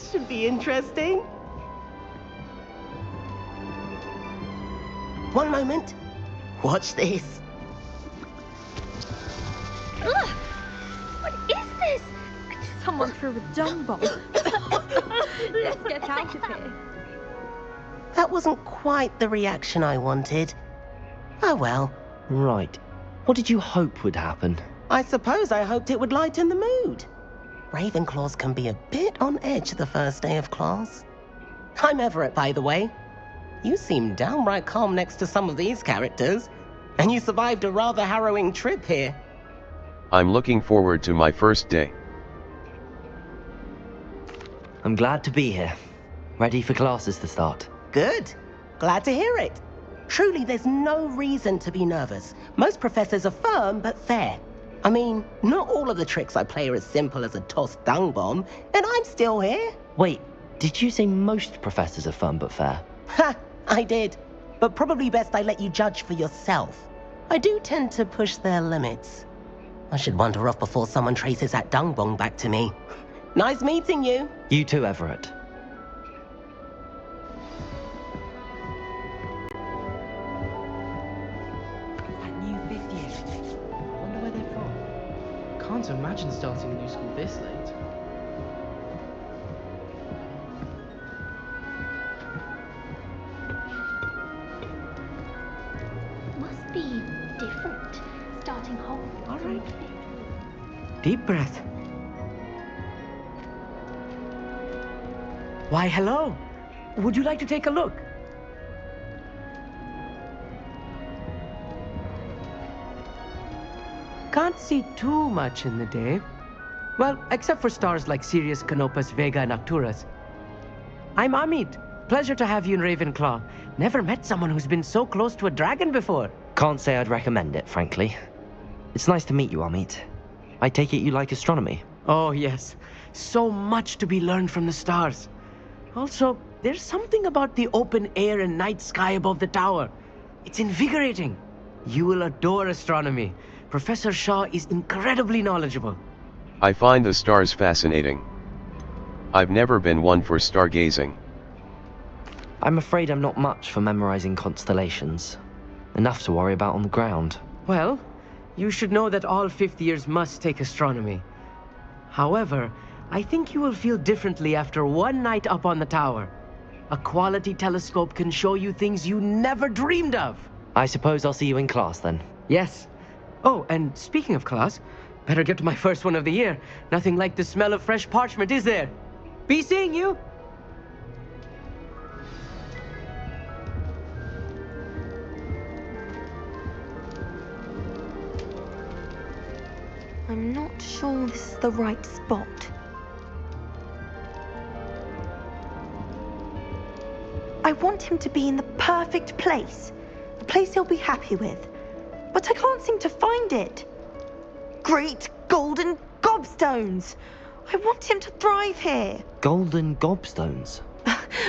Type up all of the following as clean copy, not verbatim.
This should be interesting. One moment. Watch this. Ugh! What is this? Someone threw a dung bomb. Let's get out of here. That wasn't quite the reaction I wanted. Oh well. Right. What did you hope would happen? I suppose I hoped it would lighten the mood. Ravenclaws can be a bit on edge the first day of class. I'm Everett, by the way. You seem downright calm next to some of these characters, and you survived a rather harrowing trip here. I'm looking forward to my first day. I'm glad to be here. Ready for classes to start. Good. Glad to hear it. Truly, there's no reason to be nervous. Most professors are firm but fair. I mean, not all of the tricks I play are as simple as a tossed dung bomb, and I'm still here. Wait, did you say most professors are firm but fair? Ha! I did. But probably best I let you judge for yourself. I do tend to push their limits. I should wander off before someone traces that dung bomb back to me. Nice meeting you. You too, Everett. That new fifth year. I wonder where they're from. Can't imagine starting a new school this late. Must be different. Starting Hogwarts. All right. Deep breath. Why, hello. Would you like to take a look? Can't see too much in the day. Well, except for stars like Sirius, Canopus, Vega, and Arcturus. I'm Amit. Pleasure to have you in Ravenclaw. Never met someone who's been so close to a dragon before. Can't say I'd recommend it, frankly. It's nice to meet you, Amit. I take it you like astronomy? Oh, yes. So much to be learned from the stars. Also, there's something about the open air and night sky above the tower. It's invigorating. You will adore astronomy. Professor Shaw is incredibly knowledgeable. I find the stars fascinating. I've never been one for stargazing. I'm afraid I'm not much for memorizing constellations. Enough to worry about on the ground. Well, you should know that all fifth years must take astronomy. However, I think you will feel differently after one night up on the tower. A quality telescope can show you things you never dreamed of. I suppose I'll see you in class then. Yes. Oh, and speaking of class, better get to my first one of the year. Nothing like the smell of fresh parchment, is there? Be seeing you. I'm not sure this is the right spot. I want him to be in the perfect place. A place he'll be happy with. But I can't seem to find it. Great golden gobstones! I want him to thrive here. Golden gobstones?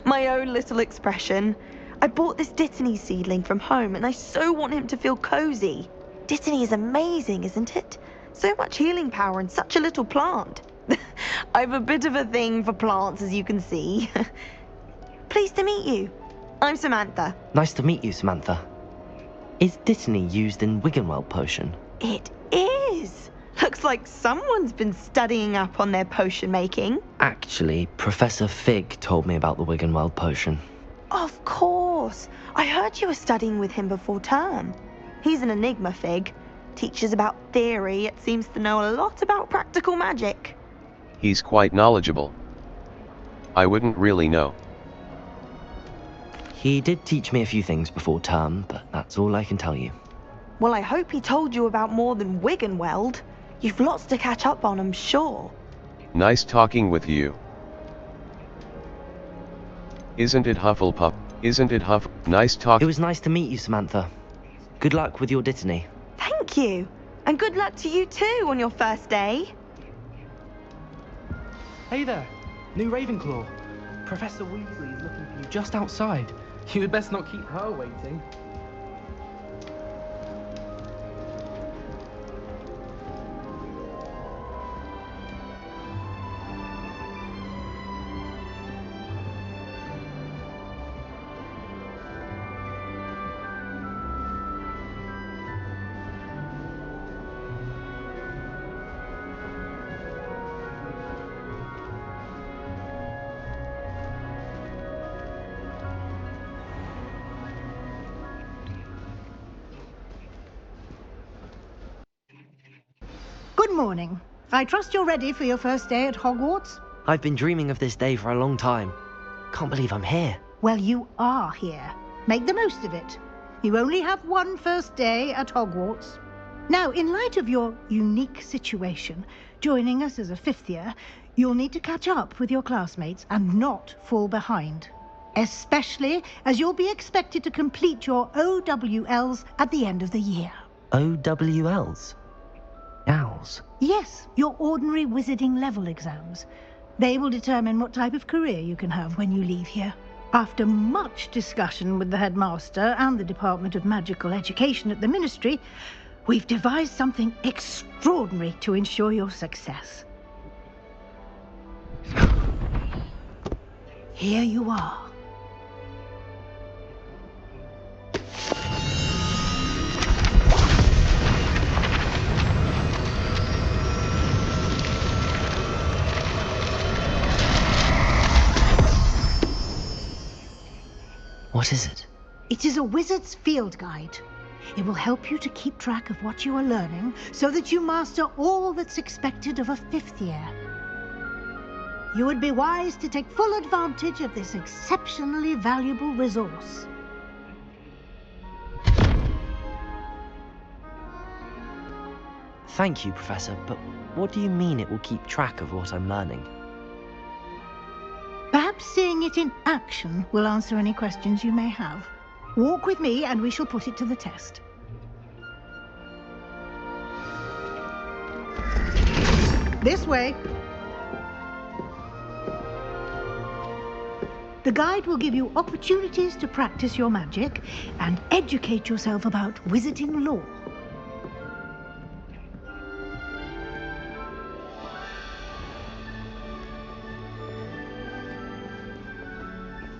My own little expression. I bought this Dittany seedling from home and I so want him to feel cozy. Dittany is amazing, isn't it? So much healing power in such a little plant. I've a bit of a thing for plants, as you can see. Pleased to meet you. I'm Samantha. Nice to meet you, Samantha. Is Dittany used in Wiggenweld potion? It is. Looks like someone's been studying up on their potion making. Actually, Professor Fig told me about the Wiggenweld potion. Of course. I heard you were studying with him before term. He's an enigma, Fig. Teaches about theory, yet seems to know a lot about practical magic. He's quite knowledgeable. I wouldn't really know. He did teach me a few things before term, but that's all I can tell you. Well, I hope he told you about more than Wiggenweld. You've lots to catch up on, I'm sure. Nice talking with you. Isn't it Hufflepuff? Isn't it Huff? Nice talk. It was nice to meet you, Samantha. Good luck with your Dittany. Thank you. And good luck to you too on your first day. Hey there, new Ravenclaw. Professor Weasley is looking for you just outside. You'd best not keep her waiting. Good morning. I trust you're ready for your first day at Hogwarts? I've been dreaming of this day for a long time. Can't believe I'm here. Well, you are here. Make the most of it. You only have one first day at Hogwarts. Now, in light of your unique situation, joining us as a fifth year, you'll need to catch up with your classmates and not fall behind. Especially as you'll be expected to complete your OWLs at the end of the year. OWLs? Owls? Yes, your ordinary wizarding level exams. They will determine what type of career you can have when you leave here. After much discussion with the headmaster and the Department of Magical Education at the Ministry, we've devised something extraordinary to ensure your success. Here you are. What is it? It is a wizard's field guide. It will help you to keep track of what you are learning so that you master all that's expected of a fifth year. You would be wise to take full advantage of this exceptionally valuable resource. Thank you, Professor, but what do you mean it will keep track of what I'm learning? Perhaps seeing it in action will answer any questions you may have. Walk with me and we shall put it to the test. This way. The guide will give you opportunities to practice your magic and educate yourself about wizarding lore.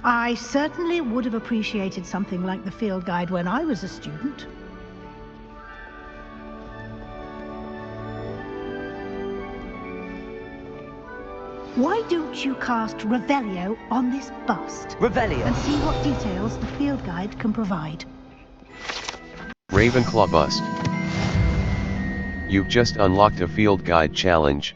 I certainly would have appreciated something like the field guide when I was a student. Why don't you cast Revelio on this bust? Revelio? And see what details the field guide can provide. Ravenclaw bust. You've just unlocked a field guide challenge.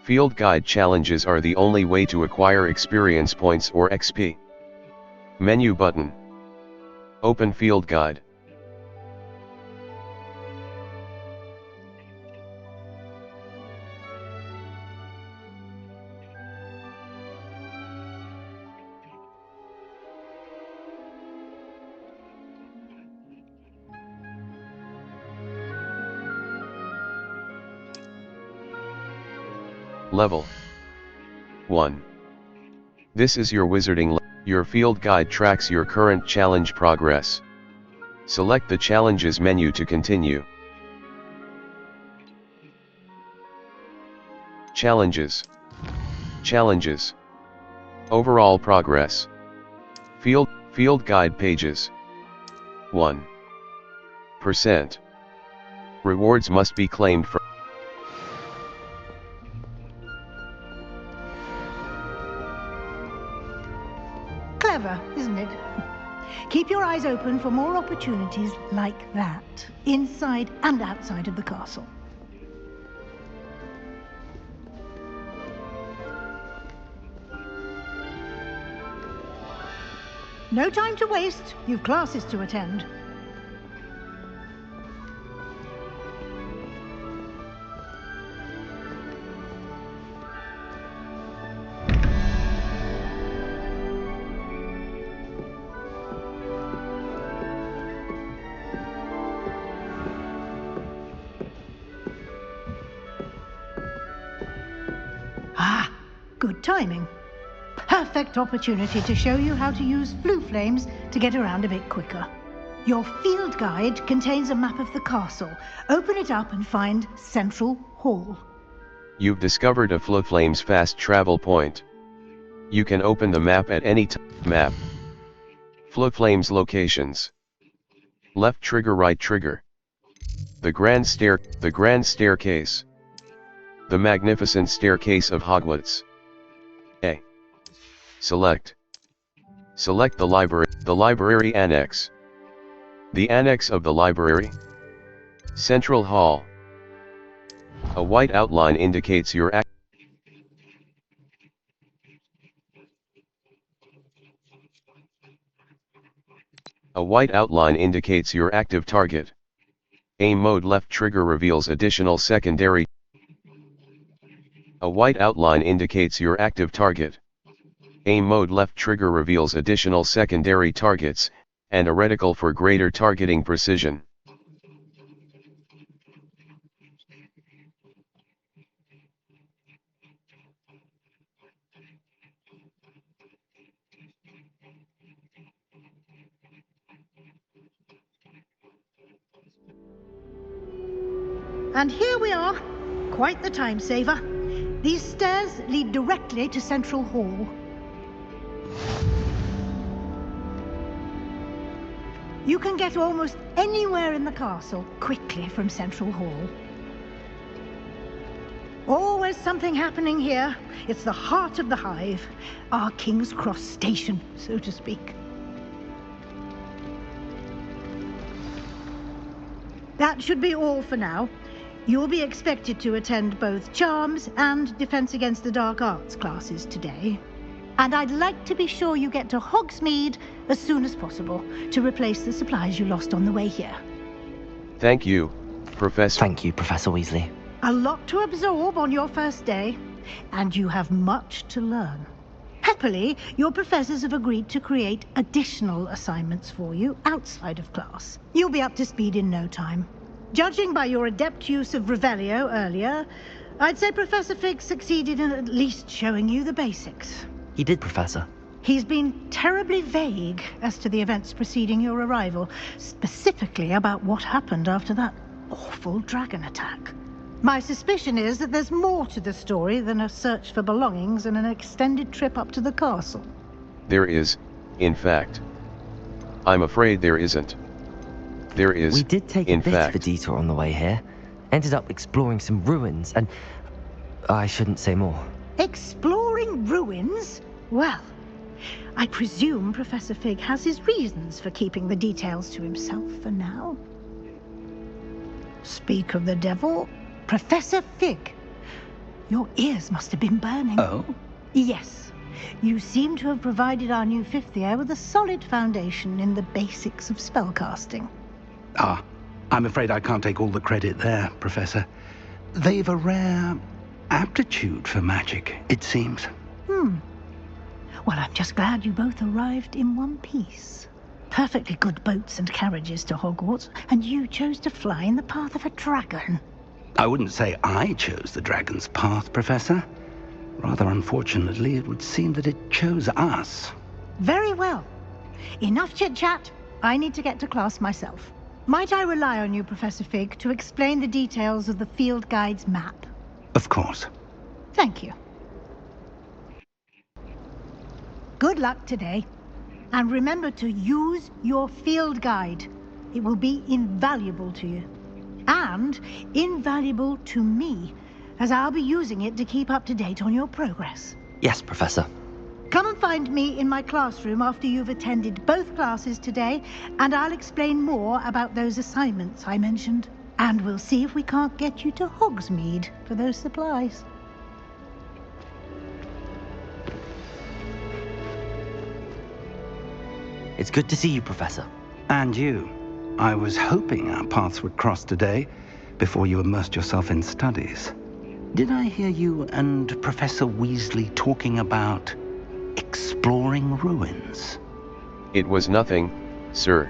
Field guide challenges are the only way to acquire experience points or XP. Menu button. Open field guide. Level 1. This is your wizarding level. Your field guide tracks your current challenge progress. Select the challenges menu to continue. Challenges. Challenges. Overall progress. Field guide pages. 1%. Rewards must be claimed for. Clever, isn't it? Keep your eyes open for more opportunities like that, inside and outside of the castle. No time to waste. You've classes to attend. Ah, good timing. Perfect opportunity to show you how to use flue flames to get around a bit quicker. Your field guide contains a map of the castle. Open it up and find Central Hall. You've discovered a Fluflame's fast travel point. You can open the map at any time. Map. Fluflame's locations. Left trigger, right trigger. The grand staircase. The magnificent staircase of Hogwarts. A. Select the library annex. The annex of the library. Central Hall. A white outline indicates your active target. Aim mode left trigger reveals additional secondary. A white outline indicates your active target. Aim mode left trigger reveals additional secondary targets, and a reticle for greater targeting precision. And here we are. Quite the time saver. These stairs lead directly to Central Hall. You can get almost anywhere in the castle quickly from Central Hall. Always something happening here. It's the heart of the hive, our King's Cross station, so to speak. That should be all for now. You'll be expected to attend both Charms and Defense Against the Dark Arts classes today. And I'd like to be sure you get to Hogsmeade as soon as possible to replace the supplies you lost on the way here. Thank you, Professor. Thank you, Professor Weasley. A lot to absorb on your first day, and you have much to learn. Happily, your professors have agreed to create additional assignments for you outside of class. You'll be up to speed in no time. Judging by your adept use of Revelio earlier, I'd say Professor Fig succeeded in at least showing you the basics. He did, Professor. He's been terribly vague as to the events preceding your arrival, specifically about what happened after that awful dragon attack. My suspicion is that there's more to the story than a search for belongings and an extended trip up to the castle. There is, in fact. I'm afraid there isn't. There is, We did take a bit of a detour on the way here. Ended up exploring some ruins and... I shouldn't say more. Exploring ruins? Well, I presume Professor Fig has his reasons for keeping the details to himself for now. Speak of the devil, Professor Fig, your ears must have been burning. Oh? Yes. You seem to have provided our new fifth year with a solid foundation in the basics of spellcasting. Ah, I'm afraid I can't take all the credit there, Professor. They've a rare aptitude for magic, it seems. Well, I'm just glad you both arrived in one piece. Perfectly good boats and carriages to Hogwarts, and you chose to fly in the path of a dragon. I wouldn't say I chose the dragon's path, Professor. Rather unfortunately, it would seem that it chose us. Very well. Enough chit-chat. I need to get to class myself. Might I rely on you, Professor Fig, to explain the details of the field guide's map? Of course. Thank you. Good luck today. And remember to use your field guide. It will be invaluable to you. And invaluable to me, as I'll be using it to keep up to date on your progress. Yes, Professor. Come and find me in my classroom after you've attended both classes today, and I'll explain more about those assignments I mentioned. And we'll see if we can't get you to Hogsmeade for those supplies. It's good to see you, Professor. And you. I was hoping our paths would cross today, before you immersed yourself in studies. Did I hear you and Professor Weasley talking about exploring ruins? It was nothing, sir.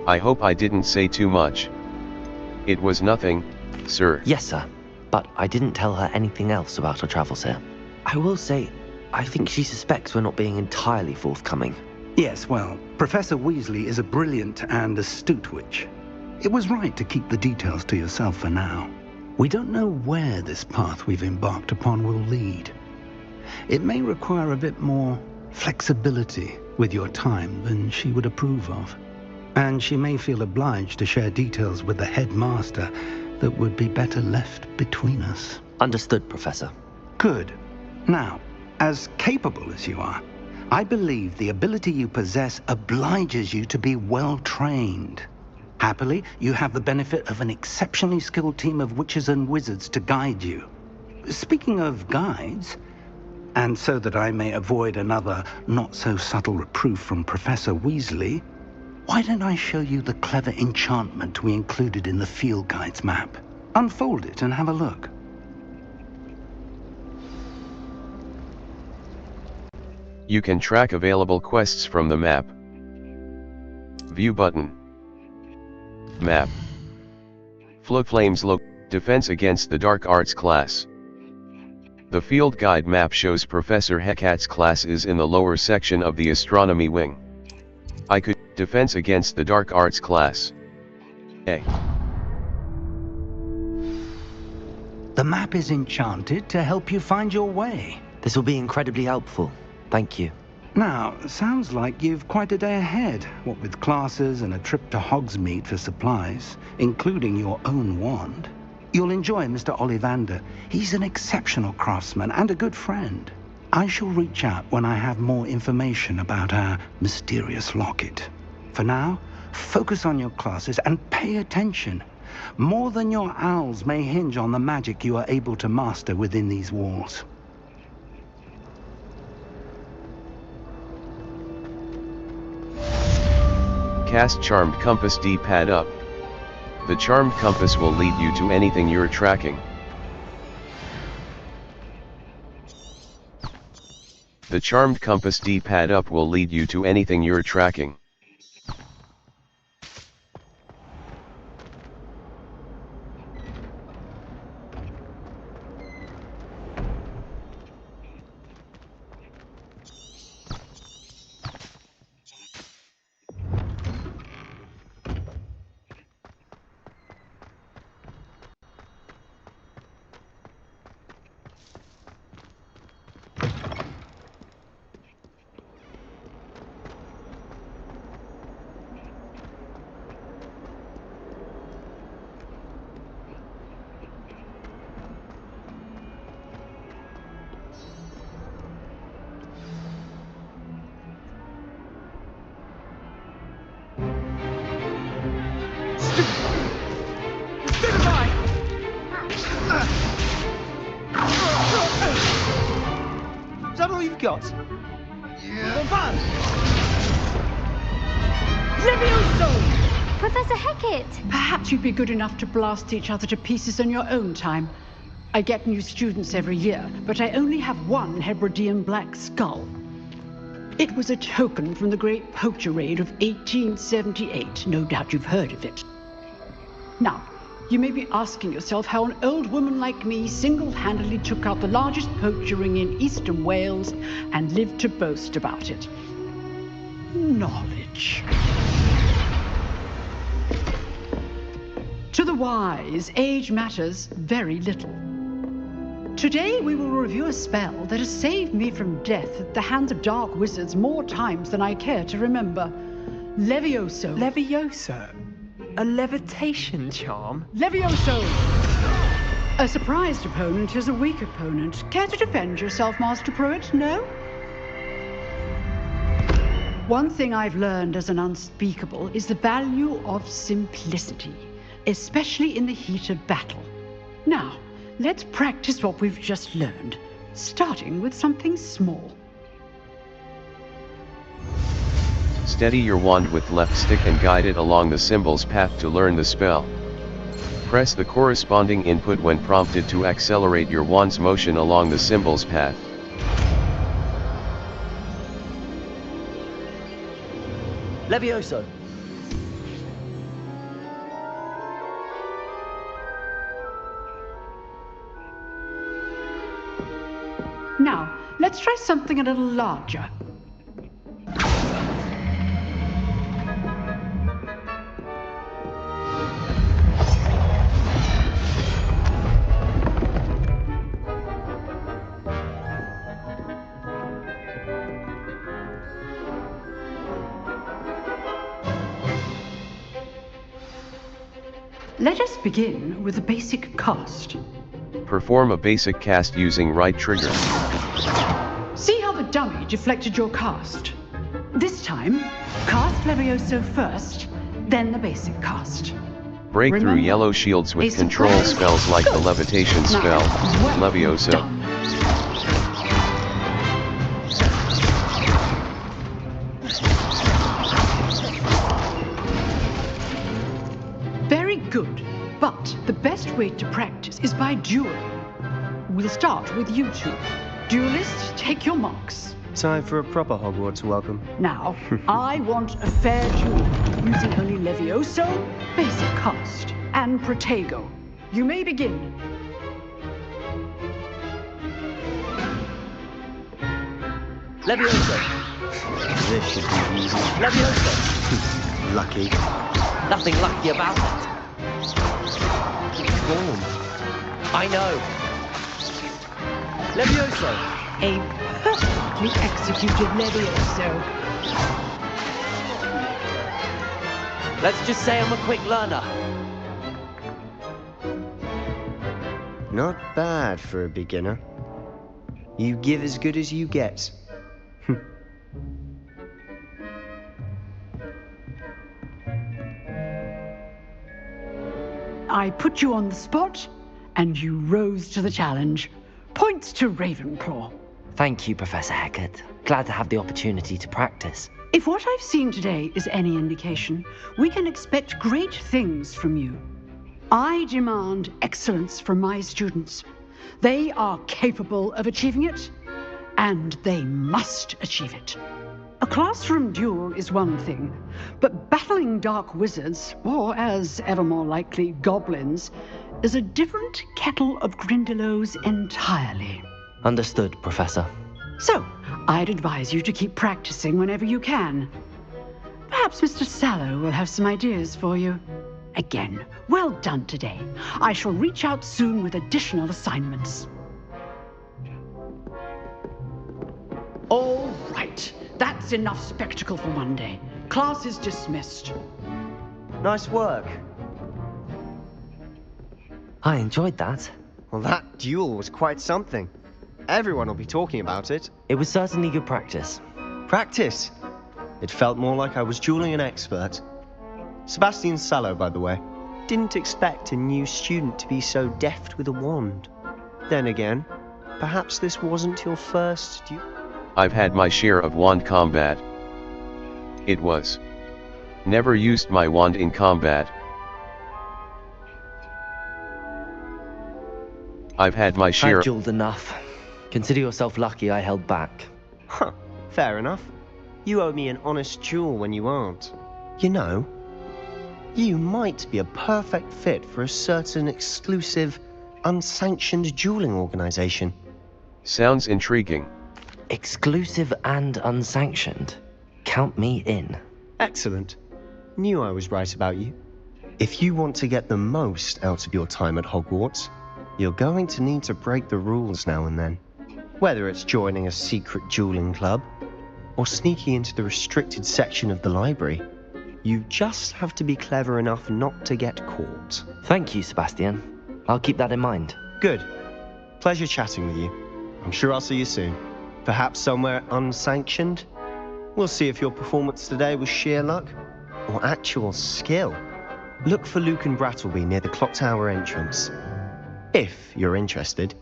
I hope I didn't say too much. It was nothing, sir. Yes, sir. But I didn't tell her anything else about her travels here. I will say, I think she suspects we're not being entirely forthcoming. Yes, well, Professor Weasley is a brilliant and astute witch. It was right to keep the details to yourself for now. We don't know where this path we've embarked upon will lead. It may require a bit more flexibility with your time than she would approve of. And she may feel obliged to share details with the headmaster that would be better left between us. Understood, Professor. Good. Now, as capable as you are, I believe the ability you possess obliges you to be well trained. Happily, you have the benefit of an exceptionally skilled team of witches and wizards to guide you. Speaking of guides, and so that I may avoid another not-so-subtle reproof from Professor Weasley, why don't I show you the clever enchantment we included in the field guide's map? Unfold it and have a look. You can track available quests from the map. View button. Map. Flames Defense against the Dark Arts class. The field guide map shows Professor Hecat's class is in the lower section of the astronomy wing. I could defense against the Dark Arts class. A. The map is enchanted to help you find your way. This will be incredibly helpful. Thank you. Now, sounds like you've quite a day ahead, what with classes and a trip to Hogsmeade for supplies, including your own wand. You'll enjoy Mr. Ollivander. He's an exceptional craftsman and a good friend. I shall reach out when I have more information about our mysterious locket. For now, focus on your classes and pay attention. More than your owls may hinge on the magic you are able to master within these walls. Cast Charmed Compass D-pad up. The Charmed Compass will lead you to anything you're tracking. The Charmed Compass D-pad up will lead you to anything you're tracking. Is that all you've got? Yeah. Levioso! Professor Hecat! Perhaps you'd be good enough to blast each other to pieces on your own time. I get new students every year, but I only have one Hebridean black skull. It was a token from the Great Poacher Raid of 1878. No doubt you've heard of it. Now, you may be asking yourself how an old woman like me single-handedly took out the largest poacher ring in eastern Wales and lived to boast about it. Knowledge. To the wise, age matters very little. Today we will review a spell that has saved me from death at the hands of dark wizards more times than I care to remember. Levioso. Levioso? A levitation charm? Levioso! A surprised opponent is a weak opponent. Care to defend yourself, Master Pruitt? No? One thing I've learned as an unspeakable is the value of simplicity, especially in the heat of battle. Now, let's practice what we've just learned, starting with something small. Steady your wand with left stick and guide it along the symbol's path to learn the spell. Press the corresponding input when prompted to accelerate your wand's motion along the symbol's path. Levioso. Now, let's try something a little larger. Let us begin with a basic cast. Perform a basic cast using right trigger. See how the dummy deflected your cast? This time, cast Levioso first, then the basic cast. Break through Remember, yellow shields with basic control cast. spells like the levitation Now, spell, well Levioso. done. Very good, but the best way to practice is by duel. We'll start with you two. Duelist, take your marks. Time for a proper Hogwarts welcome. Now, I want a fair duel, using only Levioso, basic cast, and Protego. You may begin. Levioso. This should be easy. Levioso. Lucky. Nothing lucky about it. Warm. I know. Levioso. A perfectly executed Levioso. Let's just say I'm a quick learner. Not bad for a beginner. You give as good as you get. I put you on the spot, and you rose to the challenge. Points to Ravenclaw. Thank you, Professor Hecat. Glad to have the opportunity to practice. If what I've seen today is any indication, we can expect great things from you. I demand excellence from my students. They are capable of achieving it, and they must achieve it. A classroom duel is one thing, but battling dark wizards, or as ever more likely, goblins, is a different kettle of Grindylows entirely. Understood, Professor. So, I'd advise you to keep practicing whenever you can. Perhaps Mr. Sallow will have some ideas for you. Again, well done today. I shall reach out soon with additional assignments. All right. That's enough spectacle for one day. Class is dismissed. Nice work. I enjoyed that. Well, that duel was quite something. Everyone will be talking about it. It was certainly good practice. Practice? It felt more like I was dueling an expert. Sebastian Sallow, by the way. Didn't expect a new student to be so deft with a wand. Then again, perhaps this wasn't your first duel. I've had my share of wand combat. It was. Never used my wand in combat. I've had my share. I've dueled enough. Consider yourself lucky I held back. Huh, fair enough. You owe me an honest duel when you aren't. You know, you might be a perfect fit for a certain exclusive, unsanctioned dueling organization. Sounds intriguing. Exclusive and unsanctioned. Count me in. Excellent. Knew I was right about you. If you want to get the most out of your time at Hogwarts, you're going to need to break the rules now and then. Whether it's joining a secret dueling club, or sneaking into the restricted section of the library, you just have to be clever enough not to get caught. Thank you, Sebastian. I'll keep that in mind. Good. Pleasure chatting with you. I'm sure I'll see you soon. Perhaps somewhere unsanctioned? We'll see if your performance today was sheer luck, or actual skill. Look for Luke and Brattleby near the clock tower entrance. If you're interested.